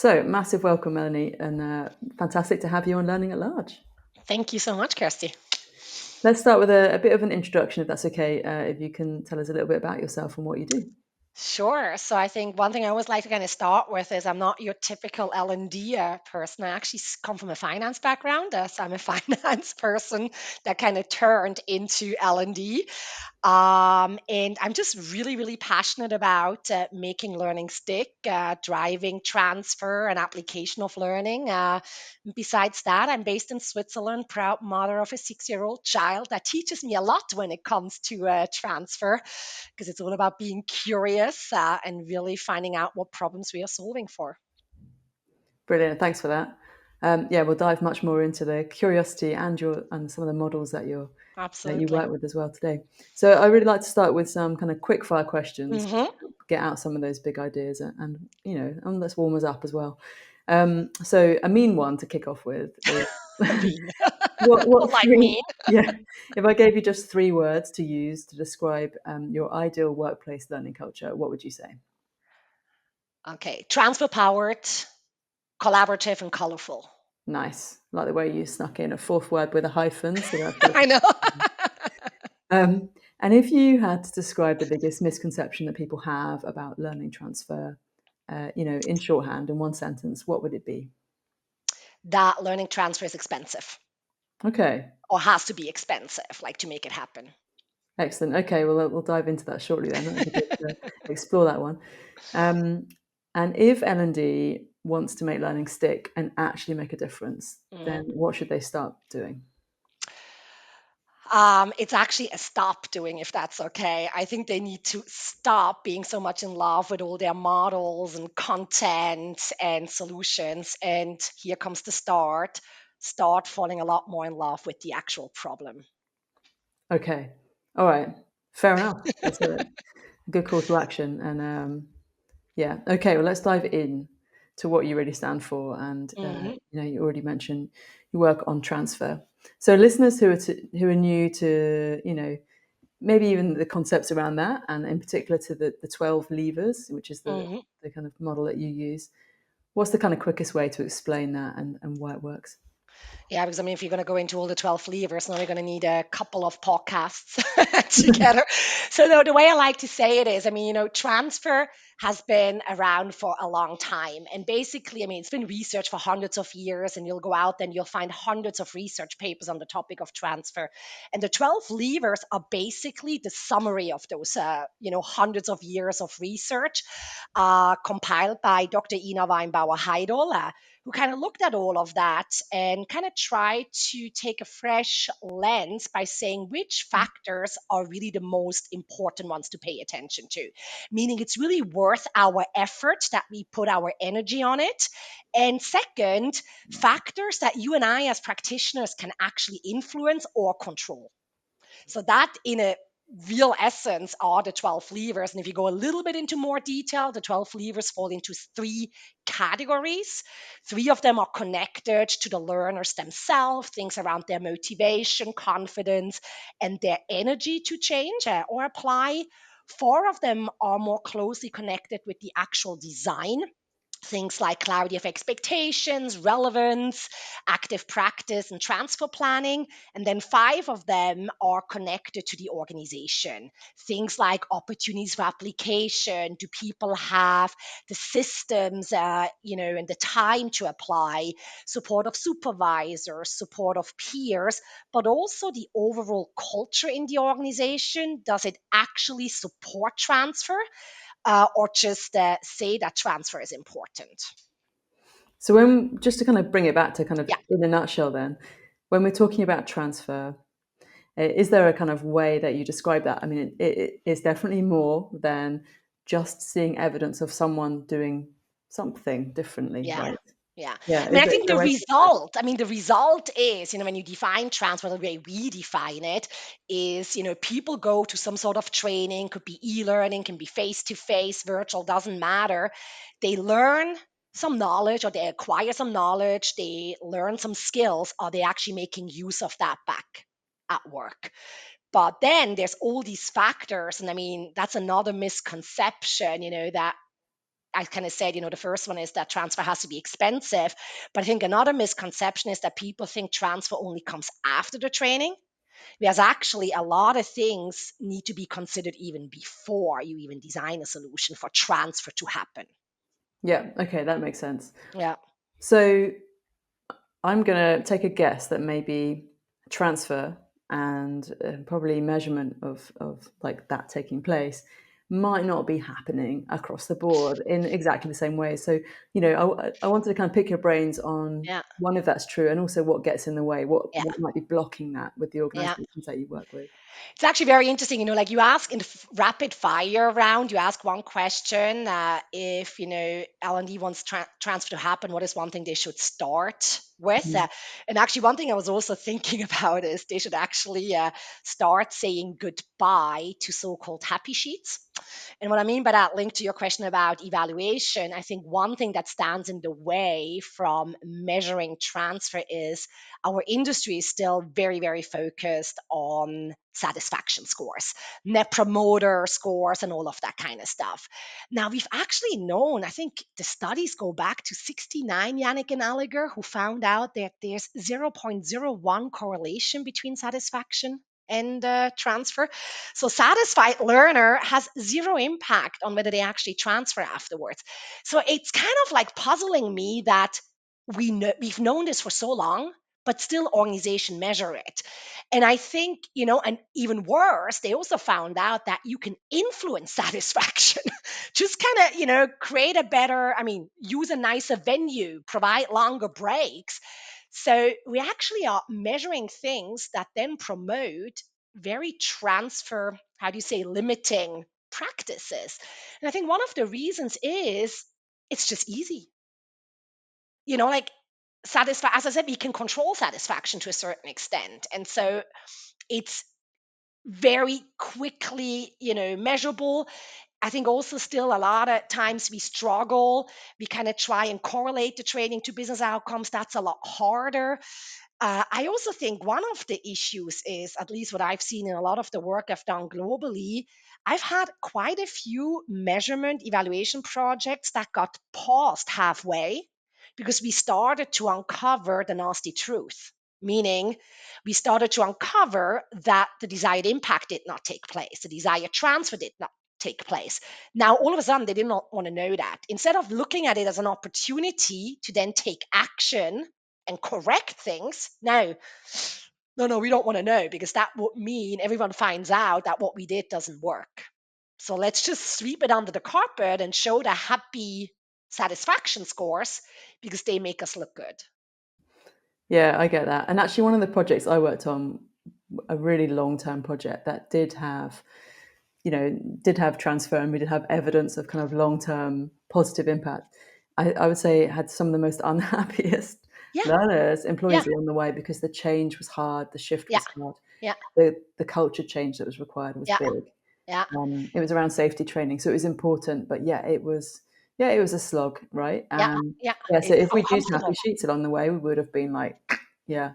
So, massive welcome, Melanie, and fantastic to have you on Learning at Large. Thank you so much, Kirsty. Let's start with a bit of an introduction, if that's okay, if you can tell us a little bit about yourself and what you do. Sure. So I think one thing I always like to kind of start with is I'm not your typical L&D person. I actually come from a finance background. So I'm a finance person that kind of turned into L&D. And I'm just really, really passionate about making learning stick, driving transfer and application of learning. Besides that, I'm based in Switzerland, proud mother of a 6-year-old child that teaches me a lot when it comes to transfer, because it's all about being curious and really finding out what problems we are solving for. Brilliant, thanks for that. Yeah, we'll dive much more into the curiosity and some of the models that you Absolutely. work with as well today. So, I really like to start with some kind of quick fire questions to Hmm. get out some of those big ideas and let's warm us up as well. So, a mean one to kick off with is Mean. what Like three? mean. Yeah, if I gave you just 3 words to use to describe your ideal workplace learning culture, what would you say? Okay. Transfer powered, collaborative, and colorful. Nice. Like the way you snuck in a fourth word with a hyphen. So that's I know. um, and if you had to describe the biggest misconception that people have about learning transfer, in shorthand, in one sentence, what would it be? That learning transfer is expensive Okay, or has to be expensive, like to make it happen. excellent. Okay, well, we'll dive into that shortly then. That'd be good to explore that one. Um, and if L&D wants to make learning stick and actually make a difference, then Mhm. what should they start doing? It's actually a stop doing, if that's okay. I think they need to stop being so much in love with all their models and content and solutions. And here comes the start. Start falling a lot more in love with the actual problem. Okay, all right, fair enough. That's a good call to action. And yeah, okay, well, let's dive in to what you really stand for. And Mhm. you already mentioned you work on transfer. So listeners who are new to maybe even the concepts around that, and in particular to the 12 levers, which is Mhm. the kind of model that you use. What's the kind of quickest way to explain that and why it works? Yeah, because I mean, if you're going to go into all the 12 levers, now we're going to need a couple of podcasts together. So, no, the way I like to say it is, I mean, transfer has been around for a long time. And basically, I mean, it's been researched for hundreds of years, and you'll go out and you'll find hundreds of research papers on the topic of transfer. And the 12 levers are basically the summary of those, hundreds of years of research compiled by Dr. Ina Weinbauer-Heidel, who kind of looked at all of that and kind of tried to take a fresh lens by saying which factors are really the most important ones to pay attention to. Meaning it's really worth our effort that we put our energy on it. And second, factors that you and I as practitioners can actually influence or control. So that in a real essence are the 12 levers. And if you go a little bit into more detail, the 12 levers fall into 3 categories. 3 of them are connected to the learners themselves, things around their motivation, confidence, and their energy to change or apply. 4 of them are more closely connected with the actual design, things like clarity of expectations, relevance, active practice, and transfer planning. And then 5 of them are connected to the organization. Things like opportunities for application. Do people have the systems, and the time to apply? Support of supervisors, support of peers, but also the overall culture in the organization. Does it actually support transfer? Or just say that transfer is important. So when just to kind of bring it back to kind of Yeah. in a nutshell, then when we're talking about transfer, is there a kind of way that you describe that? I mean, it's definitely more than just seeing evidence of someone doing something differently, Yeah. right? Yeah. Yeah, I mean, I is think there the a way to describe it? result, I mean, the result is, when you define transfer, the way we define it is, people go to some sort of training, could be e-learning, can be face-to-face, virtual, doesn't matter. They learn some knowledge or they acquire some knowledge, they learn some skills, or they actually making use of that back at work. But then there's all these factors, and I mean, that's another misconception, that I kind of said, the first one is that transfer has to be expensive. But I think another misconception is that people think transfer only comes after the training. Whereas actually, a lot of things need to be considered even before you even design a solution for transfer to happen. Yeah. Okay, that makes sense. Yeah. So I'm going to take a guess that maybe transfer and probably measurement of like that taking place might not be happening across the board in exactly the same way. So, I wanted to kind of pick your brains on Yeah. one, if that's true, and also what gets in the way, Yeah. what might be blocking that with the Yeah. organizations that you work with. It's actually very interesting. Like you ask in the rapid fire round, you ask one question. If, L&D wants transfer to happen, what is one thing they should start with? Mhm. And actually, one thing I was also thinking about is they should actually start saying goodbye to so-called happy sheets. And what I mean by that, linked to your question about evaluation, I think one thing that stands in the way from measuring transfer is our industry is still very, very focused on satisfaction scores, net promoter scores, and all of that kind of stuff. Now, we've actually known, I think the studies go back to 69, Yannick and Alliger, who found out that there's 0.01 correlation between satisfaction and transfer. So satisfied learner has zero impact on whether they actually transfer afterwards. So it's kind of like puzzling me that we've known this for so long, but still organization measure it. And I think, and even worse, they also found out that you can influence satisfaction. Just kind of, create a better, use a nicer venue, provide longer breaks. So we actually are measuring things that then promote very transfer, how do you say, limiting practices. And I think one of the reasons is it's just easy. Like satisfy, as I said, we can control satisfaction to a certain extent. And so it's very quickly, measurable. I think also still a lot of times we struggle. We kind of try and correlate the training to business outcomes. That's a lot harder. I also think one of the issues is, at least what I've seen in a lot of the work I've done globally, I've had quite a few measurement evaluation projects that got paused halfway because we started to uncover the nasty truth. Meaning, we started to uncover that the desired impact did not take place, the desired transfer did not take place. Now, all of a sudden, they did not want to know that. Instead of looking at it as an opportunity to then take action and correct things. No, we don't want to know because that would mean everyone finds out that what we did doesn't work. So let's just sweep it under the carpet and show the happy satisfaction scores because they make us look good. Yeah, I get that. And actually, one of the projects I worked on, a really long-term project that did have transfer, and we did have evidence of kind of long-term positive impact. I would say it had some of the most unhappiest Yeah, learners, yeah, employees along the way, because the change was hard, the shift yeah, was hard, yeah, the culture change that was required was yeah, big. yeah, It was around safety training, so it was important. But it was a slog, right? yeah, And yeah. yeah, so It's if we'd used happy uncomfortable. sheets along the way, we would have been like, yeah,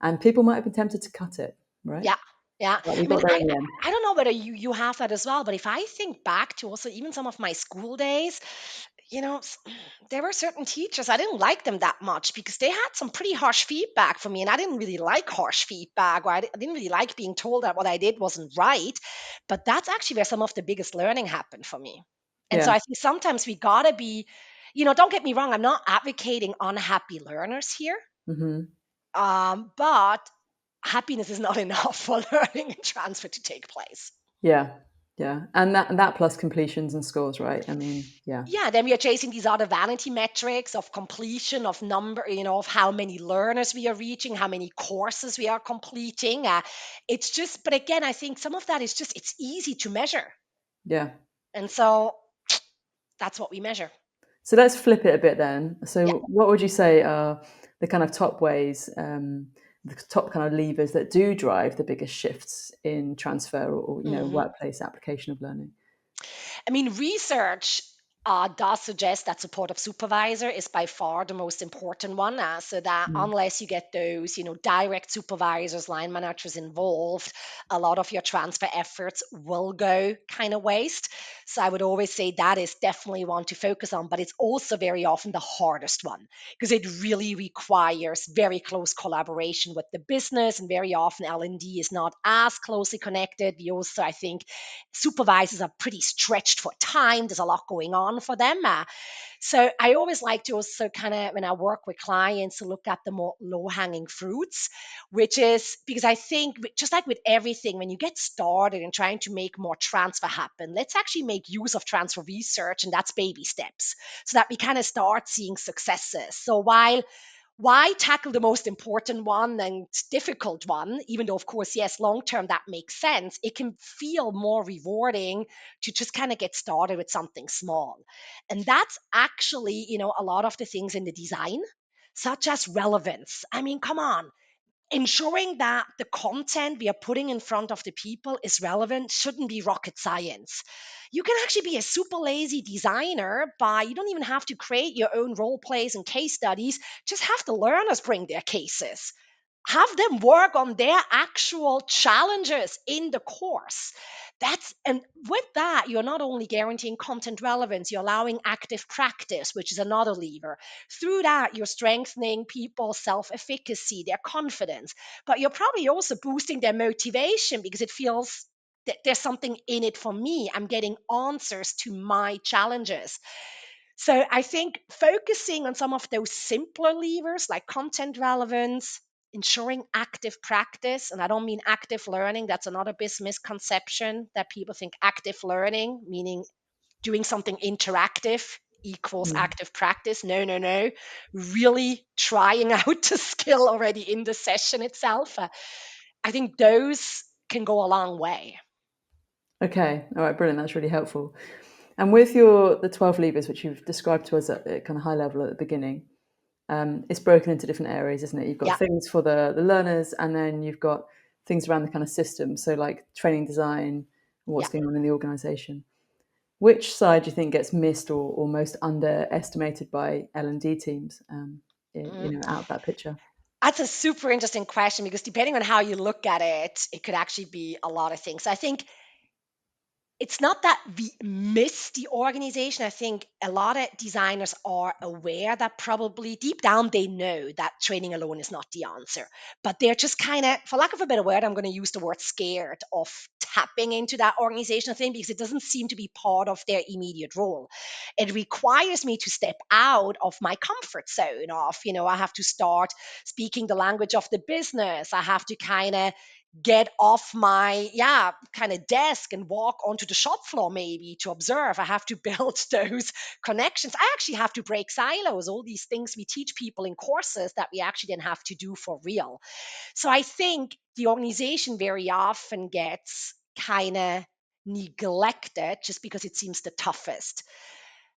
and people might have been tempted to cut it, right? Yeah, yeah. But we got there in the end. I don't know whether you have that as well, but if I think back to also even some of my school days, there were certain teachers I didn't like them that much because they had some pretty harsh feedback for me, and I didn't really like harsh feedback, or I didn't really like being told that what I did wasn't right. But that's actually where some of the biggest learning happened for me. And Yeah. so I think sometimes we gotta be, don't get me wrong, I'm not advocating unhappy learners here. Hmm. But happiness is not enough for learning and transfer to take place. Yeah. Yeah. And that plus completions and scores, right? I mean, yeah. Yeah, then we are chasing these other vanity metrics of completion, of number, of how many learners we are reaching, how many courses we are completing. It's just, but again, I think some of that is just, it's easy to measure. Yeah. And so that's what we measure. So let's flip it a bit then. Yeah. So what would you say are the kind of top ways, the top kind of levers that do drive the biggest shifts in transfer or hmm workplace application of learning? I mean, research. does suggest that supportive supervisor is by far the most important one. So that Mm. unless you get those, direct supervisors, line managers involved, a lot of your transfer efforts will go kind of waste. So I would always say that is definitely one to focus on, but it's also very often the hardest one because it really requires very close collaboration with the business, and very often L&D is not as closely connected. We also, I think, supervisors are pretty stretched for time. There's a lot going on for them. So I always like to also kind of, when I work with clients, to look at the more low hanging fruits, which is because I think just like with everything, when you get started and trying to make more transfer happen, let's actually make use of transfer research, and that's baby steps so that we kind of start seeing successes. So while why tackle the most important one and difficult one, even though, of course, yes, long term that makes sense, it can feel more rewarding to just kind of get started with something small. And that's actually, a lot of the things in the design, such as relevance. I mean, come on, ensuring that the content we are putting in front of the people is relevant shouldn't be rocket science. You can actually be a super lazy designer by you don't even have to create your own role plays and case studies. Just have the learners bring their cases, have them work on their actual challenges in the course. That's and with that, you're not only guaranteeing content relevance, you're allowing active practice, which is another lever. Through that, you're strengthening people's self-efficacy, their confidence, but you're probably also boosting their motivation because it feels that there's something in it for me. I'm getting answers to my challenges. So I think focusing on some of those simpler levers like content relevance, ensuring active practice, and I don't mean active learning, that's another big misconception that people think active learning, meaning doing something interactive equals Mm. active practice. No, no, no. Really trying out the skill already in the session itself. I think those can go a long way. Okay, all right, brilliant. That's really helpful. And with your the 12 levers, which you've described to us at a kind of high level at the beginning, it's broken into different areas, isn't it? You've got Yeah. things for the learners, and then you've got things around the kind of system, so like training design and what's Yeah. going on in the organization. Which side do you think gets missed or most underestimated by L&D teams, Mm. out of that picture? That's a super interesting question because depending on how you look at it, it could actually be a lot of things. I think it's not that we miss the organization. I think a lot of designers are aware that probably deep down they know that training alone is not the answer. But they're just kind of, for lack of a better word, I'm going to use the word scared of tapping into that organizational thing because it doesn't seem to be part of their immediate role. It requires me to step out of my comfort zone of, I have to start speaking the language of the business. I have to kind of get off my kind of desk and walk onto the shop floor maybe to observe. I have to build those connections. I actually have to break silos, all these things we teach people in courses that we actually didn't have to do for real. So I think the organization very often gets kind of neglected just because it seems the toughest.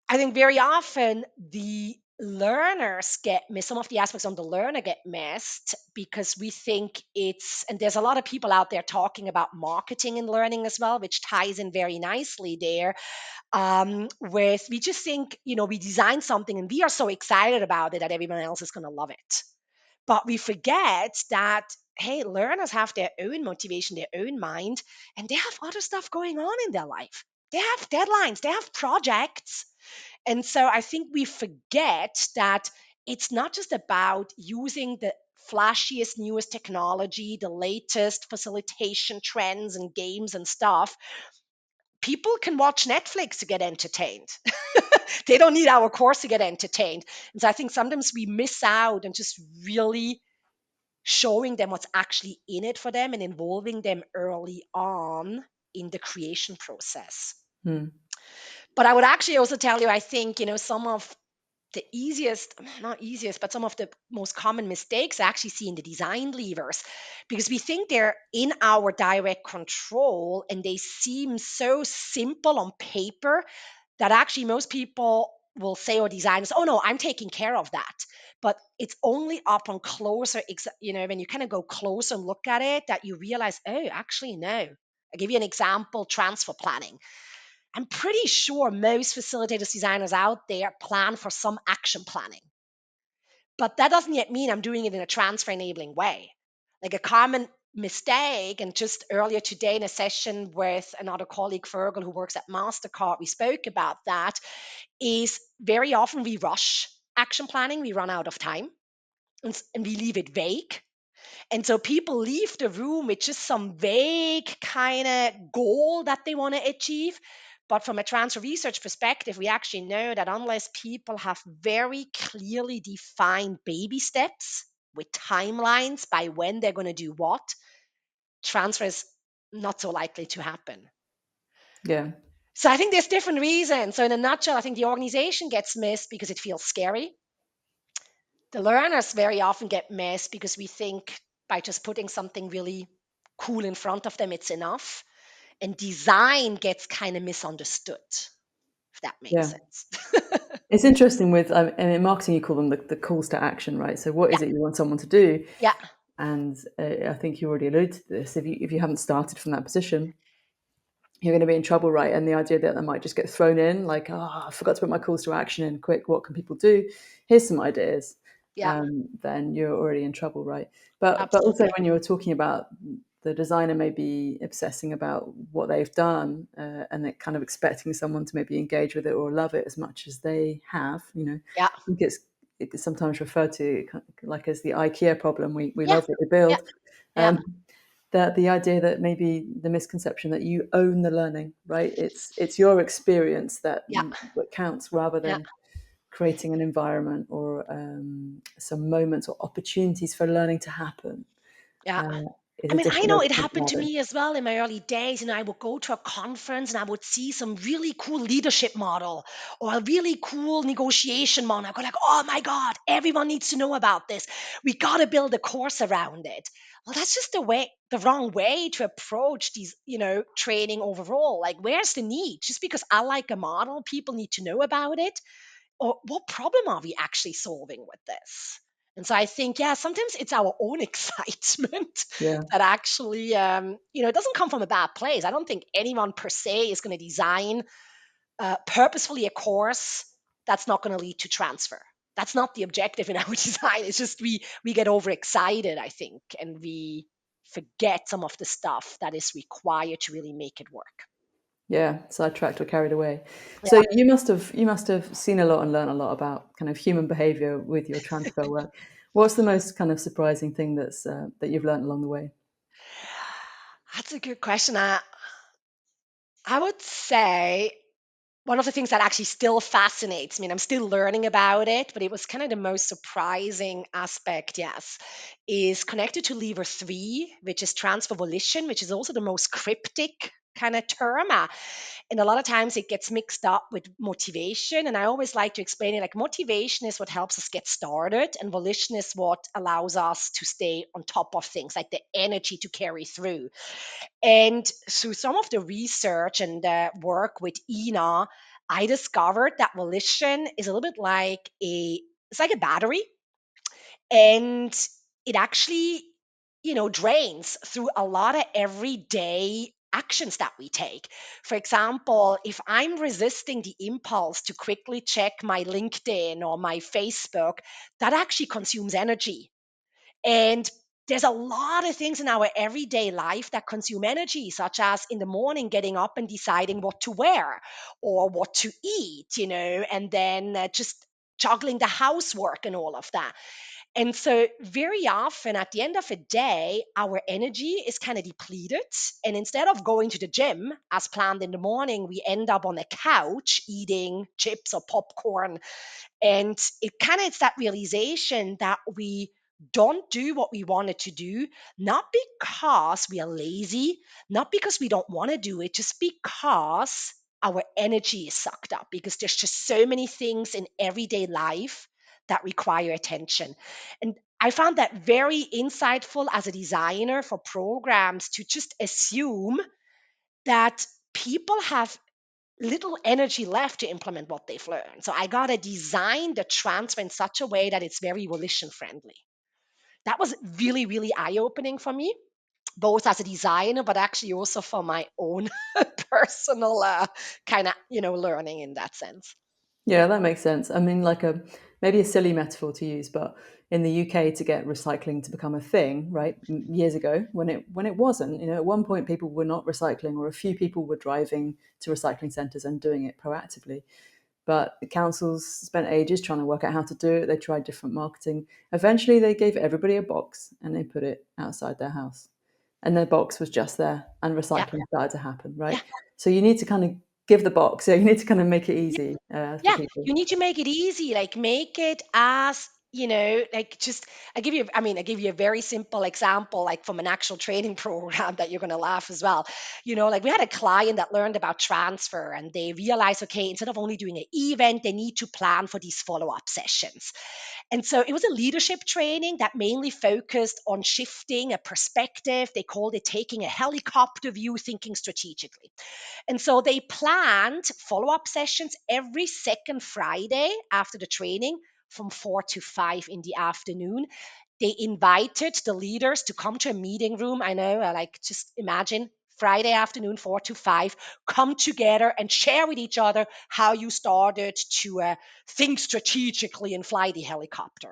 I think very often the learners get missed, some of the aspects on the learner get missed because we think and there's a lot of people out there talking about marketing and learning as well, which ties in very nicely there. With we just think, we design something and we are so excited about it that everyone else is going to love it. But we forget that, hey, learners have their own motivation, their own mind, and they have other stuff going on in their life. They have deadlines, they have projects, and so I think we forget that it's not just about using the flashiest, newest technology, the latest facilitation trends and games and stuff. People can watch Netflix to get entertained. They don't need our course to get entertained. And so I think sometimes we miss out on just really showing them what's actually in it for them and involving them early on in the creation process. Hmm. But I would actually also tell you, I think, some of the easiest, not easiest, but some of the most common mistakes I actually see in the design levers because we think they're in our direct control and they seem so simple on paper that actually most people will say, or designers, oh no, I'm taking care of that. But it's only up on closer, when you kind of go closer and look at it that you realize, oh, actually, no. I'll give you an example: transfer planning. I'm pretty sure most facilitators, designers out there plan for some action planning. But that doesn't yet mean I'm doing it in a transfer enabling way. Like a common mistake, and just earlier today in a session with another colleague, Fergal, who works at MasterCard, we spoke about that, is very often we rush action planning, we run out of time, and we leave it vague. And so people leave the room with just some vague kind of goal that they want to achieve. But from a transfer research perspective, we actually know that unless people have very clearly defined baby steps with timelines by when they're going to do what, transfer is not so likely to happen. Yeah. So I think there's different reasons. So in a nutshell, I think the organization gets missed because it feels scary. The learners very often get missed because we think by just putting something really cool in front of them, it's enough. And design gets kind of misunderstood, if that makes Yeah. sense. It's interesting with, and in marketing, you call them the calls to action, right? So what Yeah, is it you want someone to do? yeah, And I think you already alluded to this. If you haven't started from that position, you're going to be in trouble, right? And the idea that they might just get thrown in, like, oh, I forgot to put my calls to action in. Quick, what can people do? Here's some ideas. yeah, Then you're already in trouble, right? But also absolutely. when you were talking about the designer maybe obsessing about what they've done, and it kind of expecting someone to maybe engage with it or love it as much as they have, Yeah, I think it's sometimes referred to like as the IKEA problem. We yeah, love what we yeah, build. yeah, Um, the idea that maybe the misconception that you own the learning, right? It's your experience yeah, that counts rather yeah, than creating an environment or some moments or opportunities for learning to happen. yeah. Uh, is I a mean, I different way know to it think happened about to it. me as well in my early days. I would go to a conference and I would see some really cool leadership model or a really cool negotiation model. I go like, oh my God, everyone needs to know about this. We got to build a course around it. Well, that's just the wrong way to approach these, training overall. Like, where's the need? Just because I like a model, people need to know about it, or what problem are we actually solving with this? And so I think, yeah, sometimes it's our own excitement Yeah, that actually, it doesn't come from a bad place. I don't think anyone per se is going to design purposefully a course that's not going to lead to transfer. That's not the objective in our design. It's just we get overexcited, I think, and we forget some of the stuff that is required to really make it work. yeah, sidetracked or carried away. So Yeah. you must have seen a lot and learned a lot about kind of human behavior with your transfer work. What's the most kind of surprising thing that you've learned along the way? That's a good question. I would say one of the things that actually still fascinates me, and I'm still learning about it, but it was kind of the most surprising aspect, yes, is connected to lever three, which is transfer volition, which is also the most cryptic kind of term. And a lot of times it gets mixed up with motivation. And I always like to explain it like motivation is what helps us get started, and volition is what allows us to stay on top of things, like the energy to carry through. And through some of the research and work with Ina, I discovered that volition is a little bit like it's like a battery, and it actually, drains through a lot of everyday actions that we take. For example, if I'm resisting the impulse to quickly check my LinkedIn or my Facebook, that actually consumes energy. And there's a lot of things in our everyday life that consume energy, such as in the morning getting up and deciding what to wear or what to eat, and then just juggling the housework and all of that. And so, very often at the end of a day, our energy is kind of depleted. And instead of going to the gym as planned in the morning, we end up on a couch eating chips or popcorn. And it kind of it's that realization that we don't do what we wanted to do, not because we are lazy, not because we don't want to do it, just because our energy is sucked up, because there's just so many things in everyday life that require attention. And I found that very insightful as a designer for programs to just assume that people have little energy left to implement what they've learned. So I got to design the transfer in such a way that it's very volition friendly. That was really, really eye opening for me. both as a designer, but actually also for my own personal kind of, learning in that sense. Yeah, that makes sense. I mean, like a maybe a silly metaphor to use, but in the UK, to get recycling to become a thing, right? Years ago, when it wasn't, at one point people were not recycling, or a few people were driving to recycling centres and doing it proactively. But the councils spent ages trying to work out how to do it. They tried different marketing. Eventually, they gave everybody a box and they put it outside their house, and their box was just there, and Yeah, recycling started to happen, right? yeah. So you need to kind of give the box. So you need to kind of make it easy for Yeah, people. you need to make it easy, like make it as, like just I give you a very simple example, like from an actual training program that you're going to laugh as well. Like we had a client that learned about transfer and they realized, okay, instead of only doing an event, they need to plan for these follow-up sessions. And so it was a leadership training that mainly focused on shifting a perspective. They called it taking a helicopter view, thinking strategically. And so they planned follow up sessions every second Friday after the training from 4 to 5 in the afternoon. They invited the leaders to come to a meeting room. I know, like just imagine Friday afternoon, 4 to 5, come together and share with each other how you started to think strategically and fly the helicopter.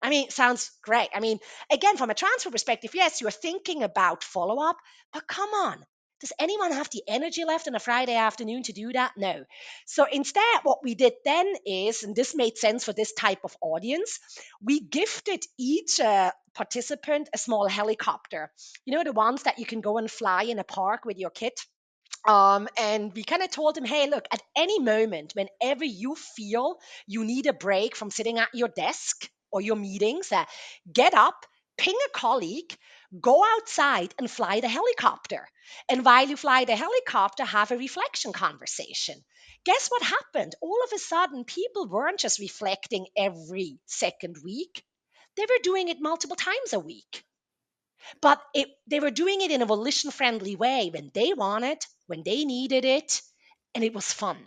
I mean, sounds great. I mean, again, from a transfer perspective, yes, you're thinking about follow up, but come on. Does anyone have the energy left on a Friday afternoon to do that? No. So instead, what we did then is, and this made sense for this type of audience, we gifted each participant a small helicopter. The ones that you can go and fly in a park with your kid. And we kind of told him, hey, look, at any moment, whenever you feel you need a break from sitting at your desk or your meetings, get up, ping a colleague, go outside and fly the helicopter. And while you fly the helicopter, have a reflection conversation. Guess what happened? All of a sudden, people weren't just reflecting every second week, they were doing it multiple times a week. But they were doing it in a volition friendly way when they wanted, when they needed it, and it was fun.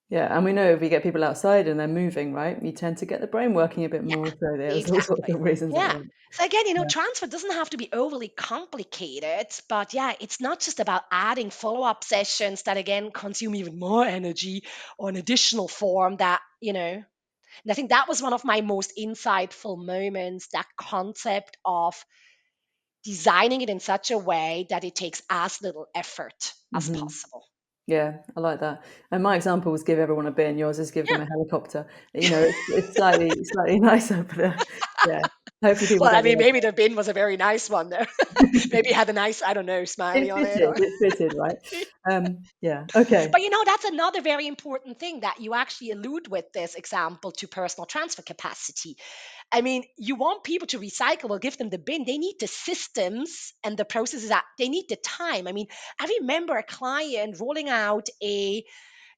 Yeah, and we know if you get people outside and they're moving, right, you tend to get the brain working a bit Yeah, more. So there's all sorts exactly. of reasons that Yeah. work. So again, Yeah. transfer doesn't have to be overly complicated, but yeah, it's not just about adding follow up sessions that again consume even more energy or an additional form and I think that was one of my most insightful moments, that concept of designing it in such a way that it takes as little effort as Hmm. possible. Yeah, I like that. And my example was give everyone a bin. Yours is give them Yeah. a helicopter. It's slightly nicer, but yeah. Hopefully people Well, I get mean, the maybe the bin was a very nice one though. Maybe it had a nice, I don't know, smiley it on it fitted. or It fitted, right? Yeah. Okay. but that's another very important thing that you actually allude with this example to personal transfer capacity. I mean, you want people to recycle, well, give them the bin. They need the systems and the processes that they need the time. I mean, I remember a client rolling out a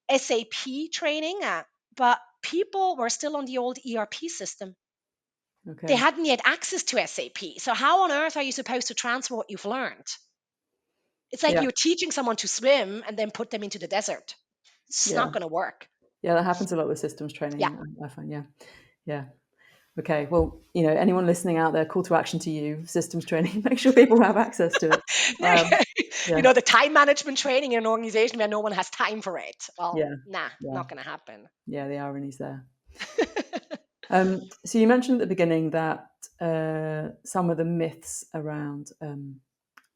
SAP training, but people were still on the old ERP system. They Okay. hadn't yet access to SAP. So how on earth are you supposed to transfer what you've learned? It's like Yeah. you're teaching someone to swim and then put them into the desert. It's just Yeah. not going to work. Yeah. That happens a lot with systems Yeah. training. I find. Yeah. Yeah. Okay. Well, anyone listening out there, call to action to you: systems training. Make sure people have access to it. No, Um, yeah. the time management training in an organization where no one has time for it. Well, Yeah. nah, Yeah. not going to happen. Yeah. The irony's there. So you mentioned at the beginning that some of the myths around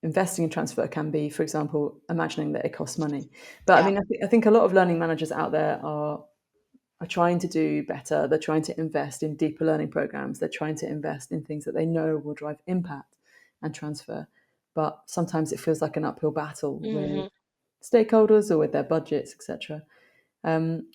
investing in transfer can be, for example, imagining that it costs money. But I Yeah. mean, I think a lot of learning managers out there are trying to do better. They're trying to invest in deeper learning programs. They're trying to invest in things that they know will drive impact and transfer. But sometimes it feels like an uphill battle with Hmm. stakeholders or with their budgets, etc. Um,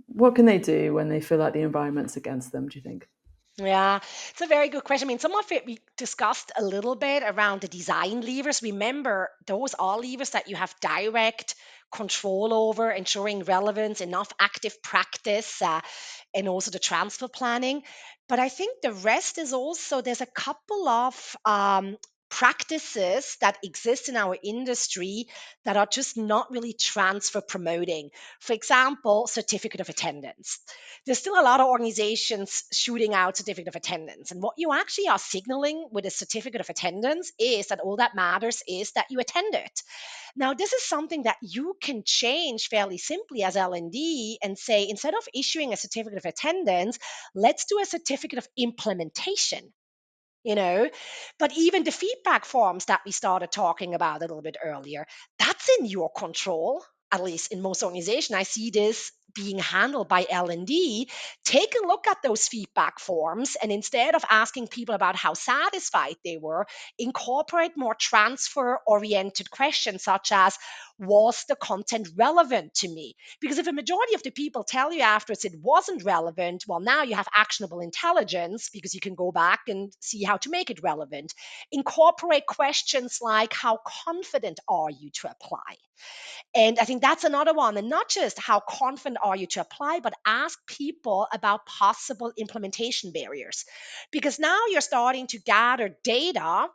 what can they do when they feel like the environment's against them? Do you think? Yeah, it's a very good question. I mean, some of it we discussed a little bit around the design levers. Remember, those are levers that you have direct control over, ensuring relevance, enough active practice, and also the transfer planning. But I think the rest is also, there's a couple of practices that exist in our industry that are just not really transfer promoting. For example, certificate of attendance. There's still a lot of organizations shooting out certificate of attendance. And what you actually are signaling with a certificate of attendance is that all that matters is that you attended. Now, this is something that you can change fairly simply as L&D and say, instead of issuing a certificate of attendance, let's do a certificate of implementation, you know. But even the feedback forms that we started talking about a little bit earlier, that's in your control. At least in most organizations I see this being handled by L&D. Take a look at those feedback forms, and instead of asking people about how satisfied they were, incorporate more transfer oriented questions such as, was the content relevant to me? Because if a majority of the people tell you afterwards it wasn't relevant, well, now you have actionable intelligence because you can go back and see how to make it relevant. Incorporate questions like, how confident are you to apply? And I think that's another one. And not just how confident are you to apply, but ask people about possible implementation barriers. Because now you're starting to gather data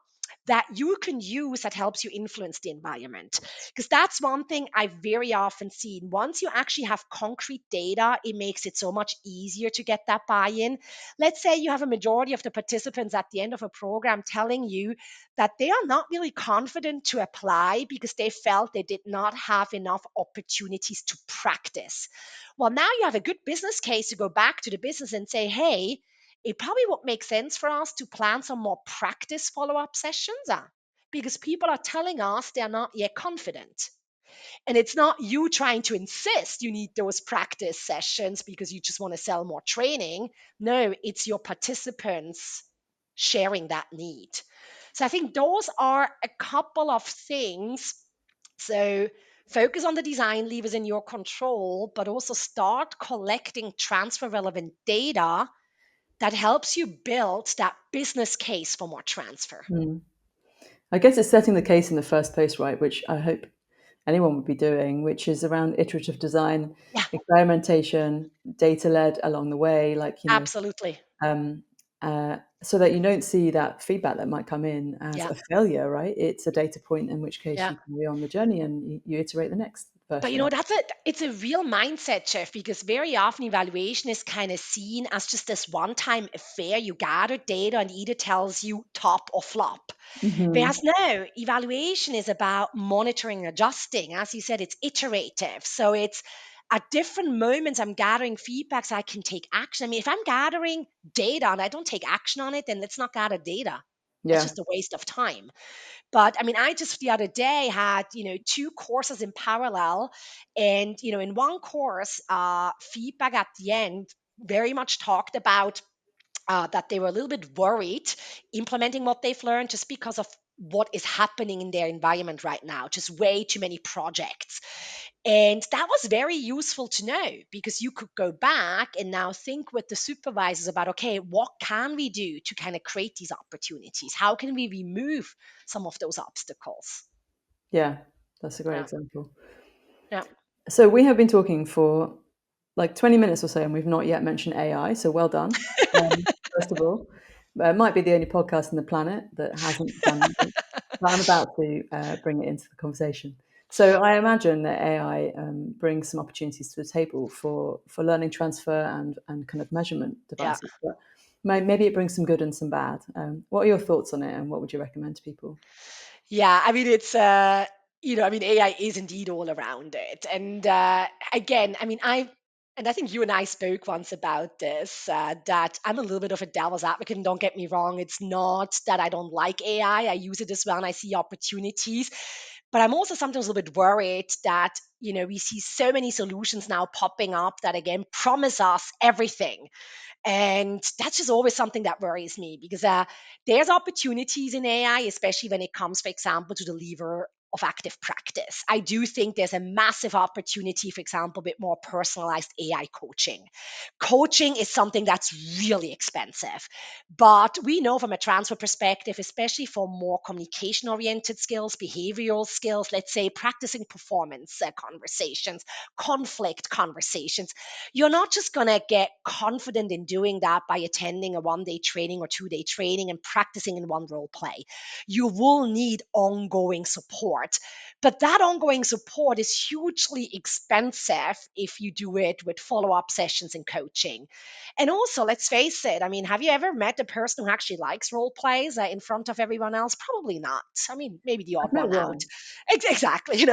that you can use that helps you influence the environment. Because that's one thing I've very often seen. Once you actually have concrete data, it makes it so much easier to get that buy in. Let's say you have a majority of the participants at the end of a program telling you that they are not really confident to apply because they felt they did not have enough opportunities to practice. Well, now you have a good business case to go back to the business and say, hey, it probably would make sense for us to plan some more practice follow up sessions because people are telling us they're not yet confident. And it's not you trying to insist you need those practice sessions because you just want to sell more training. No, it's your participants sharing that need. So I think those are a couple of things. So focus on the design levers in your control, but also start collecting transfer relevant data that helps you build that business case for more transfer. Mm. I guess it's setting the case in the first place, right? Which I hope anyone would be doing, which is around iterative design, Yeah, experimentation, data led along the way, like, absolutely. um, so that you don't see that feedback that might come in as Yeah, a failure, right? It's a data point, in which case yeah. you carry on the journey and you iterate the next But version. it's a real mindset shift because very often evaluation is kind of seen as just this one-time affair. You gather data and either tells you top or flop. Hmm. Whereas no, evaluation is about monitoring and adjusting. As you said, it's iterative. So it's at different moments I'm gathering feedback so I can take action. I mean, if I'm gathering data and I don't take action on it, then let's not gather data. That's Yeah. just a waste of time. But I mean, I just the other day had, two courses in parallel. And, in one course, feedback at the end very much talked about that they were a little bit worried implementing what they've learned just because of what is happening in their environment right now, just way too many projects. And that was very useful to know because you could go back and now think with the supervisors about, okay, what can we do to kind of create these opportunities? How can we remove some of those obstacles? Yeah. That's a great Yeah. example. Yeah. So we have been talking for like 20 minutes or so, and we've not yet mentioned AI. So well done. First of all, it might be the only podcast on the planet that hasn't done it, but I'm about to bring it into the conversation. So I imagine that AI brings some opportunities to the table for learning transfer and kind of measurement Yeah. devices. But maybe it brings some good and some bad. What are your thoughts on it, and what would you recommend to people? Yeah, I mean, I mean, AI is indeed all around it. And again, I mean, and I think you and I spoke once about this, that I'm a little bit of a devil's advocate. And don't get me wrong, it's not that I don't like AI. I use it as well and I see opportunities. But I'm also sometimes a little bit worried that, we see so many solutions now popping up that again promise us everything. And that's just always something that worries me because there's opportunities in AI, especially when it comes, for example, to deliver of active practice. I do think there's a massive opportunity, for example, with more personalized AI coaching. Coaching is something that's really expensive, but we know from a transfer perspective, especially for more communication oriented skills, behavioral skills, let's say practicing performance conversations, conflict conversations, you're not just going to get confident in doing that by attending a 1 day training or 2 day training and practicing in one role play. You will need ongoing support. But that ongoing support is hugely expensive if you do it with follow up sessions and coaching. And also, let's face it, I mean, have you ever met a person who actually likes role plays in front of everyone else? Probably not. I mean, maybe the odd I've met one out. one. Exactly.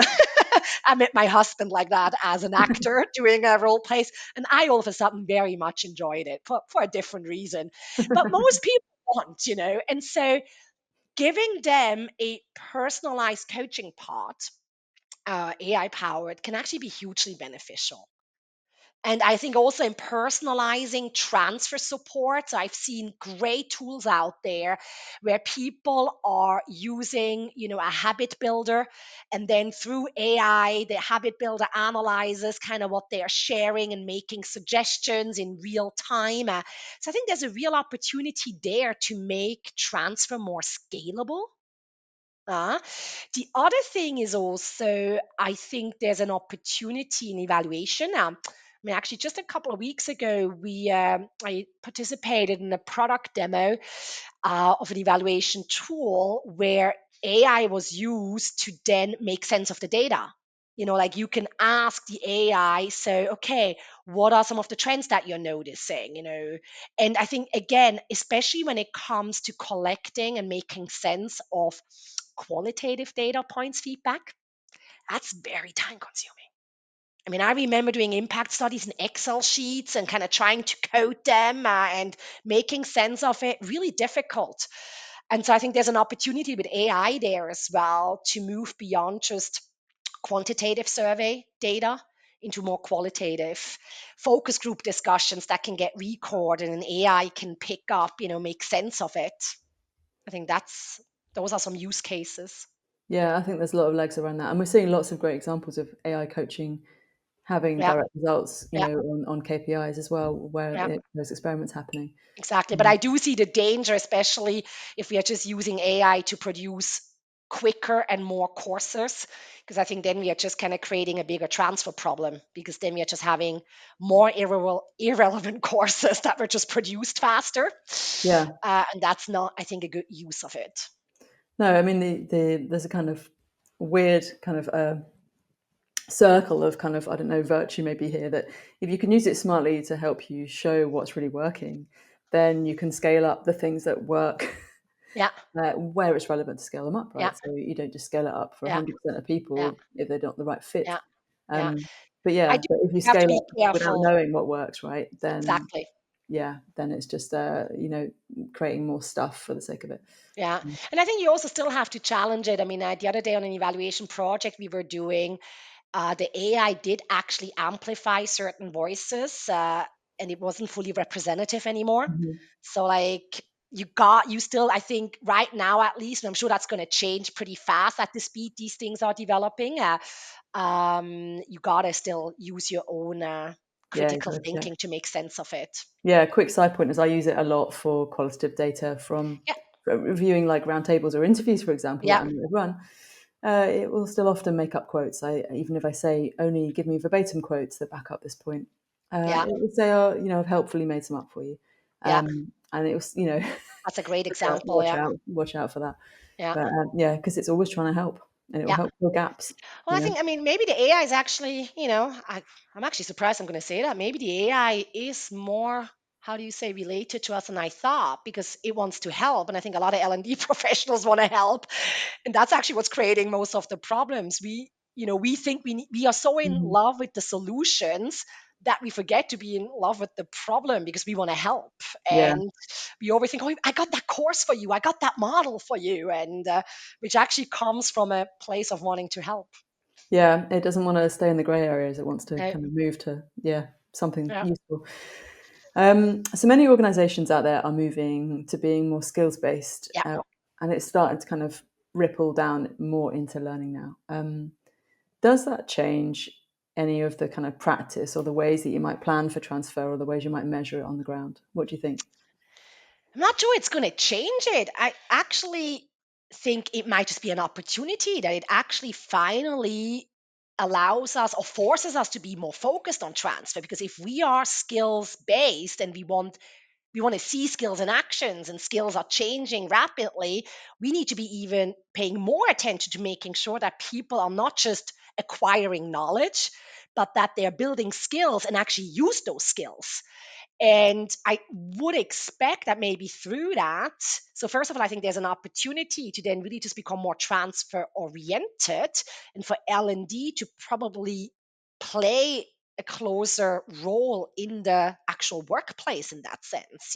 I met my husband like that as an actor doing role plays, and I all of a sudden very much enjoyed it for a different reason. But most people don't. And so giving them a personalized coaching part, AI powered, can actually be hugely beneficial. And I think also in personalizing transfer support, so I've seen great tools out there where people are using, a habit builder, and then through AI, the habit builder analyzes kind of what they are sharing and making suggestions in real time. So I think there's a real opportunity there to make transfer more scalable. The other thing is also, I think there's an opportunity in evaluation. I mean, actually, just a couple of weeks ago, I participated in a product demo of an evaluation tool where AI was used to then make sense of the data. Like you can ask the AI, so, okay, what are some of the trends that you're noticing? And I think, again, especially when it comes to collecting and making sense of qualitative data points feedback, that's very time consuming. I mean, I remember doing impact studies in Excel sheets and kind of trying to code them and making sense of it, really difficult. And so I think there's an opportunity with AI there as well to move beyond just quantitative survey data into more qualitative focus group discussions that can get recorded and AI can pick up, make sense of it. I think those are some use cases. Yeah, I think there's a lot of legs around that. And we're seeing lots of great examples of AI coaching having Yeah, direct results, yeah, on KPIs as well, where yeah. there's experiments happening. Exactly. But Mm. I do see the danger, especially if we are just using AI to produce quicker and more courses, because I think then we are just kind of creating a bigger transfer problem, because then we are just having more irrelevant courses that were just produced faster. Yeah. And that's not, I think, a good use of it. No, I mean, there's a kind of weird kind of circle of kind of, I don't know, virtue maybe here, that if you can use it smartly to help you show what's really working, then you can scale up the things that work Yeah, where it's relevant to scale them up, yeah, right? So you don't just scale it up for yeah, 100% of yeah, people if they're not the right fit. yeah, yeah. Um, I but do if you have to scale be up without careful. knowing what works, right, then Exactly. then it's just creating more stuff for the sake of it. Yeah. And I think you also still have to challenge it. I mean, the other day on an evaluation project we were doing, the AI did actually amplify certain voices, and it wasn't fully representative anymore. Mhm. So, like, you still, I think, right now at least, and I'm sure that's going to change pretty fast at the speed these things are developing. You gotta still use your own Yeah, you critical gotta check. thinking to make sense of it. Yeah, quick side point is I use it a lot for qualitative data Yeah, from reviewing like roundtables or interviews, for example, that yeah, I might run. It will still often make up quotes. Even if I say only give me verbatim quotes that back up this point, yeah, it would say, "Oh, I've helpfully made some up for you," yeah. and it was, That's a great example. Yeah, watch out for that. yeah, But yeah, because it's always trying to help, and it will yeah. help fill gaps. Well, You I know. think, I mean, maybe the AI is actually, I'm actually surprised I'm going to say that. Maybe the AI is more, how do you say, related to us than I thought, because it wants to help. And I think a lot of L&D professionals want to help. And that's actually what's creating most of the problems. We think we are so in Mhm. love with the solutions that we forget to be in love with the problem because we want to help. Yeah, And we always think, oh, I got that course for you. I got that model for you. And which actually comes from a place of wanting to help. yeah. It doesn't want to stay in the grey areas. It wants to No, kind of move to something yeah, useful. So many organisations out there are moving to being more skills based, yeah, and it's starting to kind of ripple down more into learning now. Does that change any of the kind of practice or the ways that you might plan for transfer or the ways you might measure it on the ground? What do you think? I'm not sure it's going to change it. I actually think it might just be an opportunity that it actually finally allows us or forces us to be more focused on transfer, because if we are skills based and we want to see skills in actions and skills are changing rapidly, we need to be even paying more attention to making sure that people are not just acquiring knowledge, but that they're building skills and actually use those skills. And I would expect that maybe through that, so first of all, I think there's an opportunity to then really just become more transfer oriented, and for L&D to probably play a closer role in the actual workplace in that sense.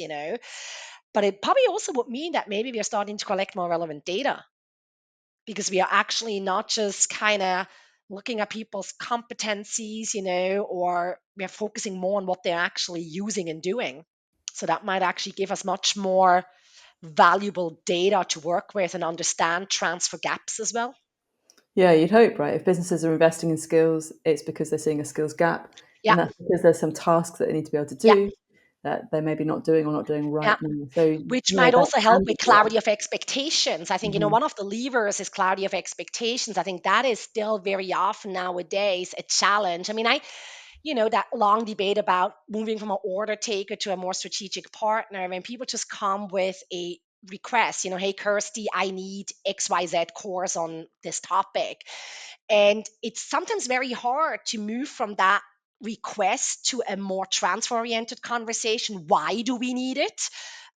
But it probably also would mean that maybe we are starting to collect more relevant data, because we are actually not just kind of looking at people's competencies, or we are focusing more on what they're actually using and doing. So that might actually give us much more valuable data to work with and understand transfer gaps as well. Yeah, you'd hope, right? If businesses are investing in skills, it's because they're seeing a skills gap, Yeah, and that's because there's some tasks that they need to be able to yeah, do that they're maybe not doing or not doing yeah. right now. So Which yeah, might that also help can be with good. clarity of expectations. I think, Mhm. one of the levers is clarity of expectations. I think that is still very often nowadays a challenge. I mean, that long debate about moving from an order taker to a more strategic partner, when people just come with a request, hey, Kirsty, I need XYZ course on this topic. And it's sometimes very hard to move from that request to a more transfer oriented conversation. Why do we need it?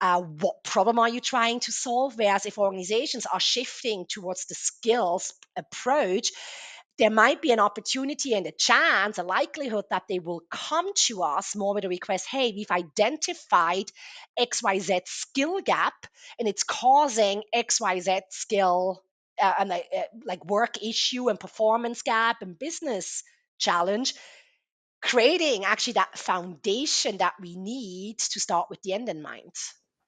What problem are you trying to solve? Whereas if organizations are shifting towards the skills approach, there might be an opportunity and a chance, a likelihood that they will come to us more with a request. Hey, we've identified XYZ skill gap, and it's causing XYZ skill and like work issue and performance gap and business challenge, creating actually that foundation that we need to start with the end in mind.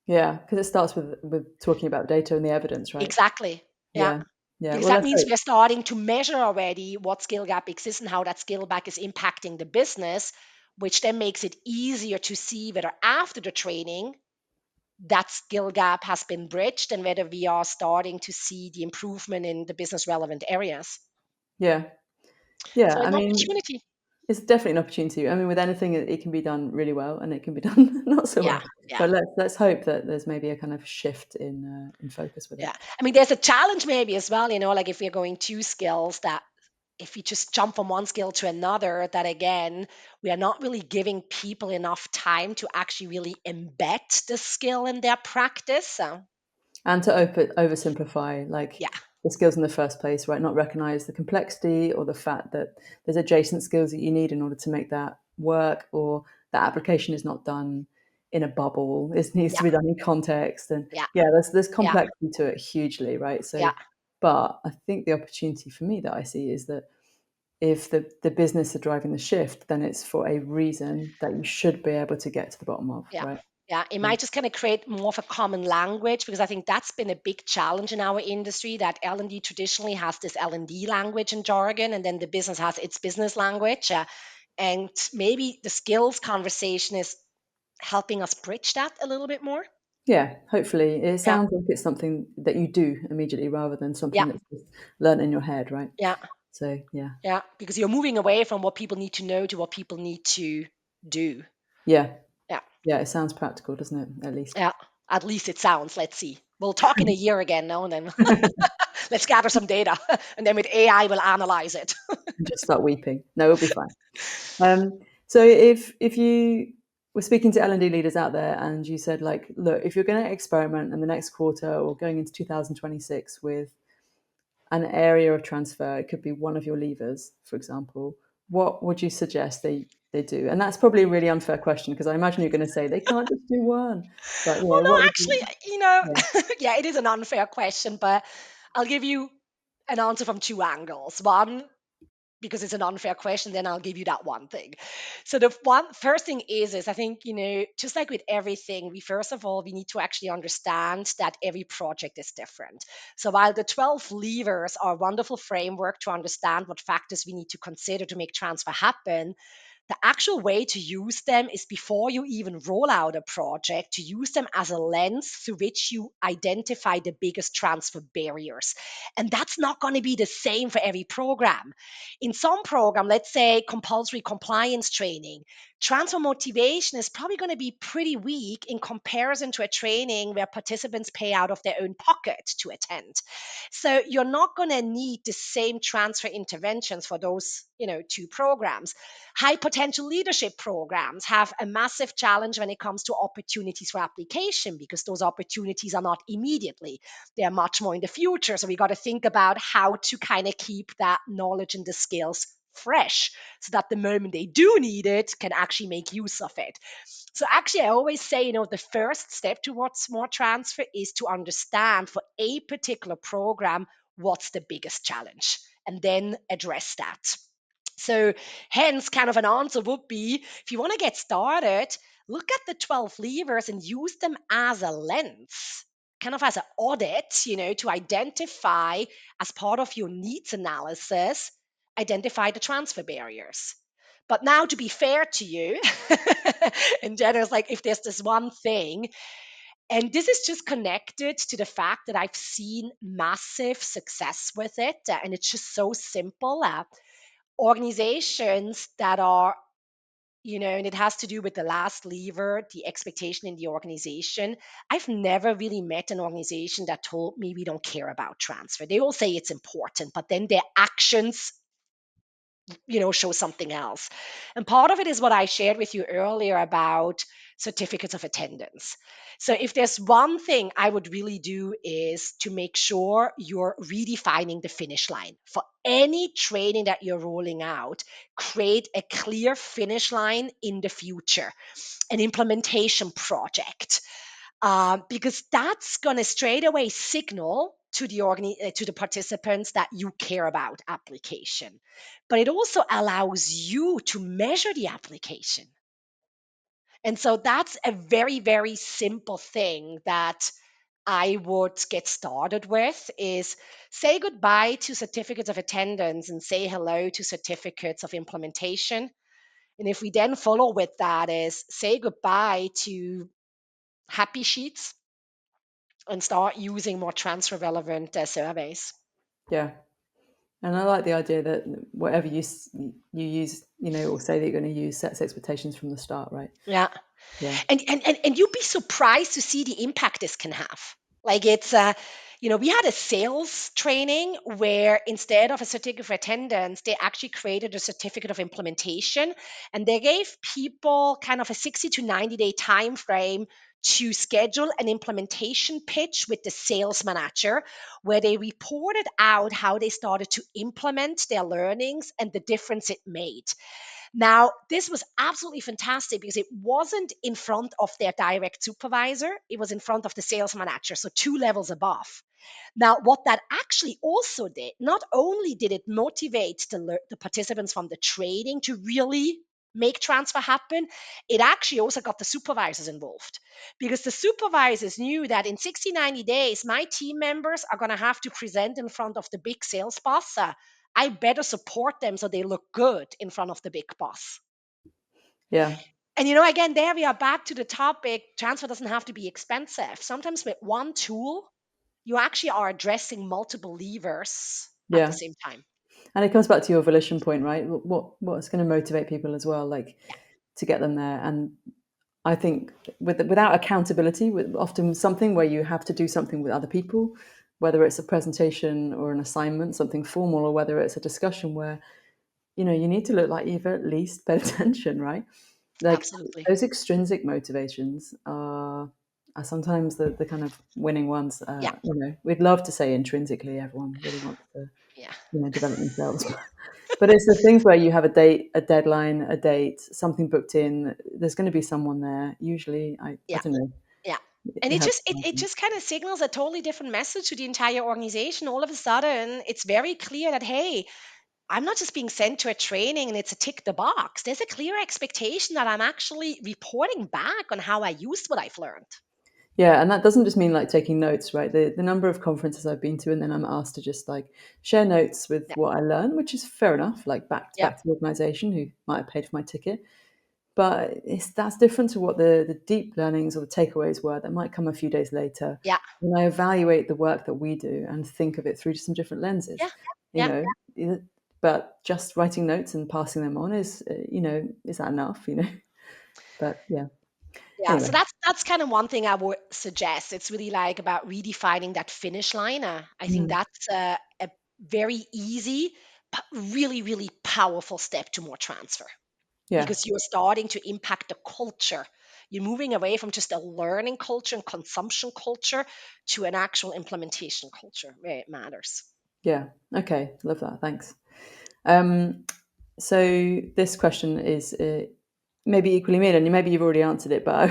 Yeah, because it starts with talking about data and the evidence, right? Exactly. Yeah. Yeah, yeah. Because Well, that let's means hope. we're starting to measure already what skill gap exists and how that skill gap is impacting the business, which then makes it easier to see whether after the training that skill gap has been bridged and whether we are starting to see the improvement in the business relevant areas. Yeah, yeah. So I an mean, opportunity. it's definitely an opportunity. I mean, with anything, it can be done really well, and it can be done not so Yeah. well. Yeah. But let's hope that there's maybe a kind of shift in focus with it. Yeah. I mean, there's a challenge maybe as well, like if we're going two skills, that if you just jump from one skill to another, that again, we are not really giving people enough time to actually really embed the skill in their practice. So, And to oversimplify like yeah, the skills in the first place, right? Not recognize the complexity or the fact that there's adjacent skills that you need in order to make that work, or that application is not done in a bubble. It needs yeah, to be done in context, and yeah, yeah, there's yeah, complexity to it hugely, right? So, yeah, but I think the opportunity for me that I see is that if the business are driving the shift, then it's for a reason that you should be able to get to the bottom of, yeah. right? Yeah, it Yeah. might just kind of create more of a common language, because I think that's been a big challenge in our industry, that L&D traditionally has this L&D language and jargon, and then the business has its business language. And maybe the skills conversation is helping us bridge that a little bit more. Yeah, hopefully. It Yeah, sounds like it's something that you do immediately rather than yeah, something that's just learnt in your head, right? yeah, So, yeah. yeah. Because you're moving away from what people need to know to what people need to do. Yeah. Yeah, Yeah, it sounds practical, doesn't it? At least. yeah. At least it sounds. Let's see. We'll talk in a year again now, and then let's gather some data, and then with AI we'll analyze it. And just start weeping. No, it'll be fine. So if you were speaking to L&D leaders out there and you said like, look, if you're going to experiment in the next quarter or going into 2026 with an area of transfer, it could be one of your levers, for example, what would you suggest they do? And that's probably a really unfair question because I imagine you're going to say they can't just do one. But Well, no, what would you? actually, Yeah, yeah, it is an unfair question, but I'll give you an answer from two angles. One, because it's an unfair question, then I'll give you that one thing. So the one first thing is I think, just like with everything, first of all we need to actually understand that every project is different. So while the 12 levers are a wonderful framework to understand what factors we need to consider to make transfer happen, the actual way to use them is before you even roll out a project, to use them as a lens through which you identify the biggest transfer barriers. And that's not going to be the same for every program. In some program, let's say compulsory compliance training, transfer motivation is probably going to be pretty weak in comparison to a training where participants pay out of their own pocket to attend. So you're not going to need the same transfer interventions for those, two programs. High potential leadership programs have a massive challenge when it comes to opportunities for application, because those opportunities are not immediately, they are much more in the future. So we got to think about how to kind of keep that knowledge and the skills fresh, so that the moment they do need it can actually make use of it. So actually, I always say, the first step towards more transfer is to understand for a particular program what's the biggest challenge, and then address that. So, hence, kind of an answer would be, if you want to get started, look at the 12 levers and use them as a lens, kind of as an audit, to identify, as part of your needs analysis, identify the transfer barriers. But now, to be fair to you, in general, it's like if there's this one thing, and this is just connected to the fact that I've seen massive success with it, and it's just so simple. Organizations that are, and it has to do with the last lever, the expectation in the organization. I've never really met an organization that told me we don't care about transfer. They all say it's important, but then their actions, show something else. And part of it is what I shared with you earlier about certificates of attendance. So if there's one thing I would really do, is to make sure you're redefining the finish line for any training that you're rolling out. Create a clear finish line in the future, an implementation project, because that's going to straight away signal to to the participants that you care about application. But it also allows you to measure the application. And so that's a very, very simple thing that I would get started with, is say goodbye to certificates of attendance and say hello to certificates of implementation. And if we then follow with that, is say goodbye to happy sheets and start using more transfer relevant surveys. Yeah. And I like the idea that whatever you use, or say that you're going to use, sets expectations from the start, right? Yeah. Yeah. And you'd be surprised to see the impact this can have. Like it's we had a sales training where instead of a certificate of attendance, they actually created a certificate of implementation, and they gave people kind of a 60 to 90-day time frame to schedule an implementation pitch with the sales manager, where they reported out how they started to implement their learnings and the difference it made. Now, this was absolutely fantastic because it wasn't in front of their direct supervisor, it was in front of the sales manager, so two levels above. Now, what that actually also did, not only did it motivate the participants from the training to really make transfer happen, it actually also got the supervisors involved, because the supervisors knew that in 60, 90 days, my team members are going to have to present in front of the big sales boss. I better support them so they look good in front of the big boss. Yeah. And again, there we are back to the topic. Transfer doesn't have to be expensive. Sometimes with one tool, you actually are addressing multiple levers at the Yeah. same time. And it comes back to your volition point, right? What's going to motivate people as well, like to get them there. And I think without accountability, with often something where you have to do something with other people, whether it's a presentation or an assignment, something formal, or whether it's a discussion where you need to look like you've at least paid attention, right? Like Absolutely. those extrinsic motivations are sometimes the kind of winning ones. Yeah. We'd love to say intrinsically everyone really wants to Yeah. develop themselves. But it's the things where you have a date, a deadline, a date, something booked in. There's going to be someone there. Usually, I Yeah. don't know. Yeah. And It it has just it, to it happen. just kind of signals a totally different message to the entire organization. All of a sudden, it's very clear that, hey, I'm not just being sent to a training and it's a tick the box. There's a clear expectation that I'm actually reporting back on how I used what I've learned. Yeah, and that doesn't just mean like taking notes, right? The number of conferences I've been to, and then I'm asked to just like share notes with Yeah. what I learn, which is fair enough, like Yeah. back to the organisation who might have paid for my ticket. But that's different to what the deep learnings or the takeaways were that might come a few days later Yeah. when I evaluate the work that we do and think of it through some different lenses. Yeah. You Yeah. know, but just writing notes and passing them on is, is that enough? But yeah. Yeah, so Anyway, that's kind of one thing I would suggest. It's really like about redefining that finish line. I think mm, that's a very easy, but really, really powerful step to more transfer yeah, because you're starting to impact the culture. You're moving away from just a learning culture and consumption culture to an actual implementation culture where it matters. yeah. Okay, love that. Thanks. Um, so this question is maybe equally made, and maybe you've already answered it, but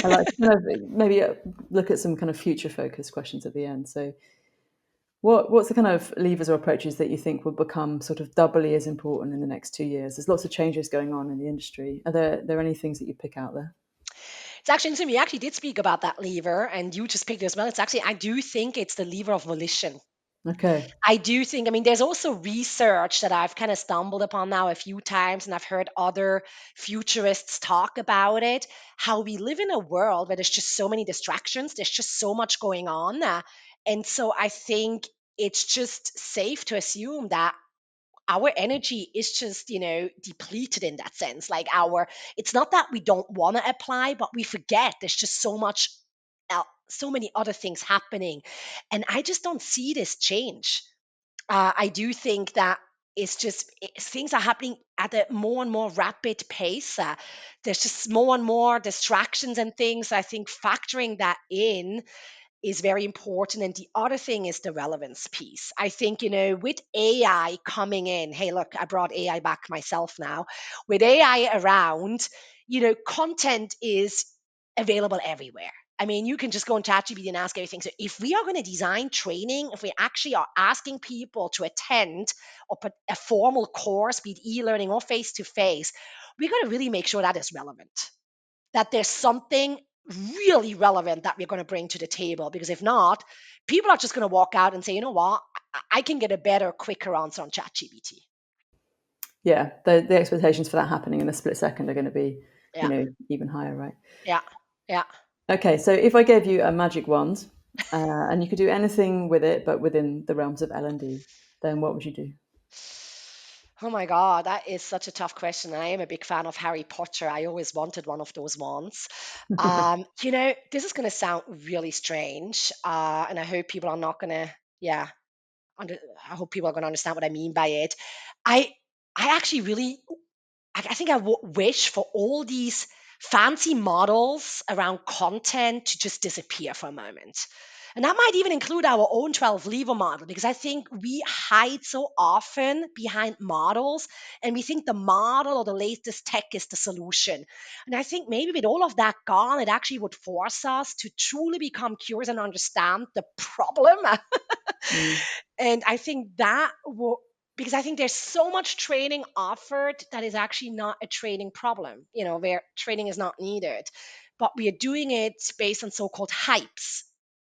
I like to kind of maybe look at some kind of future focused questions at the end. So, what's the kind of levers or approaches that you think will become sort of doubly as important in the next 2 years? There's lots of changes going on in the industry. Are there any things that you pick out there? It's actually interesting. We actually did speak about that lever, and you just picked it as well. It's actually, I do think it's the lever of volition. Okay. I do think, I mean, there's also research that I've kind of stumbled upon now a few times, and I've heard other futurists talk about it. How we live in a world where there's just so many distractions, there's just so much going on. And so I think it's just safe to assume that our energy is just, depleted in that sense. Like, it's not that we don't want to apply, but we forget there's just so much, so many other things happening. And I just don't see this change. I do think that things are happening at a more and more rapid pace. There's just more and more distractions and things. I think factoring that in is very important. And the other thing is the relevance piece. I think, with AI coming in, hey, look, I brought AI back myself now. With AI around, content is available everywhere. I mean, you can just go on ChatGPT and ask everything. So if we are going to design training, if we actually are asking people to attend or put a formal course, be it e-learning or face to face, we got to really make sure that is relevant, that there's something really relevant that we're going to bring to the table. Because if not, people are just going to walk out and say, you know what, I can get a better, quicker answer on ChatGPT. Yeah, the expectations for that happening in a split second are going to be, Yeah, even higher, right? yeah, yeah. Okay, so if I gave you a magic wand, and you could do anything with it, but within the realms of L&D, then what would you do? Oh my God, that is such a tough question. I am a big fan of Harry Potter. I always wanted one of those wands. This is going to sound really strange, and I hope people are not going to, yeah, I hope people are going to understand what I mean by it. I, I actually really I think I wish for all these fancy models around content to just disappear for a moment. And that might even include our own 12 lever model, because I think we hide so often behind models and we think the model or the latest tech is the solution. And I think maybe with all of that gone, it actually would force us to truly become curious and understand the problem. Mm, And I think that will, because I think there's so much training offered that is actually not a training problem, where training is not needed. But we are doing it based on so called hypes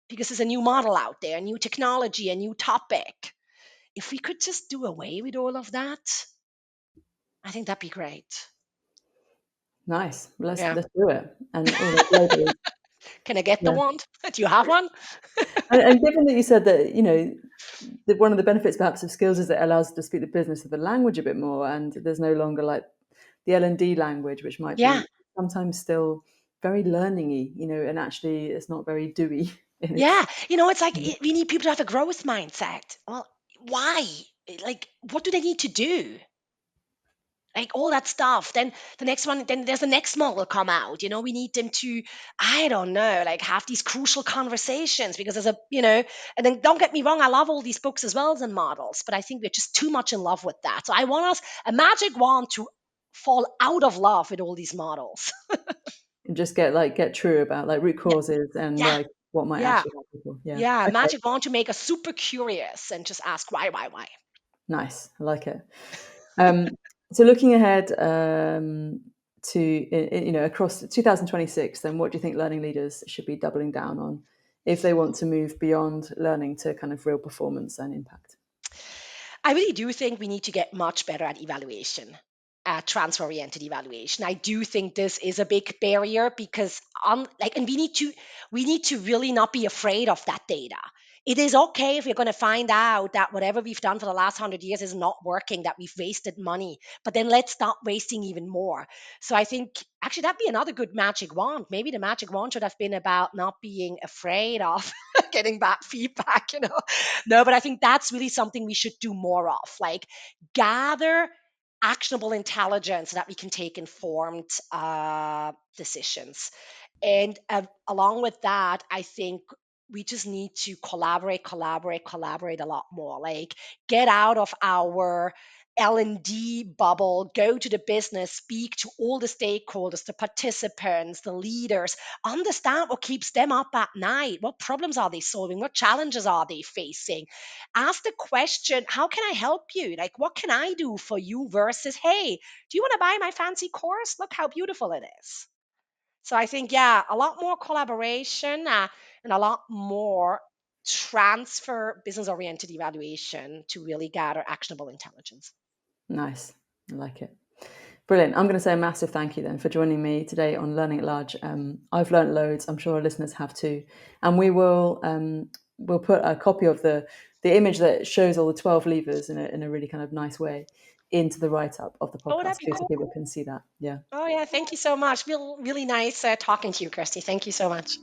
because there's a new model out there, a new technology, a new topic. If we could just do away with all of that, I think that'd be great. nice. Let's Yeah. let's do it. And all globally. Can I get the Yeah. wand? Do you have one? And given that you said that, that one of the benefits perhaps of skills is that it allows you to speak the business of the language a bit more, and there's no longer like the L&D language, which might Yeah. be sometimes still very learningy, and actually it's not very doey in Yeah. its. It's like we need people to have a growth mindset. Well, why? Like, what do they need to do? Like all that stuff. Then the next one, then there's the next model come out. We need them to, I don't know, like have these crucial conversations because and then don't get me wrong, I love all these books as well as in models, but I think we're just too much in love with that. So I want us a magic wand to fall out of love with all these models. And just get true about like root Yeah, causes and yeah, like what might yeah, actually help people. Yeah. yeah. Okay. Magic wand to make us super curious and just ask why. Nice. I like it. Um, so looking ahead to across 2026, then what do you think learning leaders should be doubling down on if they want to move beyond learning to kind of real performance and impact? I really do think we need to get much better at evaluation, transfer oriented evaluation. I do think this is a big barrier because and we need to really not be afraid of that data. It is okay if we're going to find out that whatever we've done for the last 100 years is not working, that we've wasted money, but then let's stop wasting even more. So I think actually that'd be another good magic wand. Maybe the magic wand should have been about not being afraid of getting bad feedback. No, but I think that's really something we should do more of. Like gather actionable intelligence so that we can take informed decisions. And along with that, I think we just need to collaborate a lot more. Like get out of our L&D bubble, go to the business, speak to all the stakeholders, the participants, the leaders, understand what keeps them up at night. What problems are they solving? What challenges are they facing? Ask the question, how can I help you? Like, what can I do for you versus, hey, do you want to buy my fancy course? Look how beautiful it is. So I think, yeah, a lot more collaboration and a lot more transfer business oriented evaluation to really gather actionable intelligence. Nice. I like it. Brilliant. I'm going to say a massive thank you then for joining me today on Learning at Large. I've learnt loads. I'm sure our listeners have too. And we'll put a copy of the image that shows all the 12 levers in a really kind of nice way into the write up of the Oh, that'd podcast be too, so cool. people can see that. Yeah. Oh, yeah. Thank you so much. Really nice talking to you, Kirsty. Thank you so much.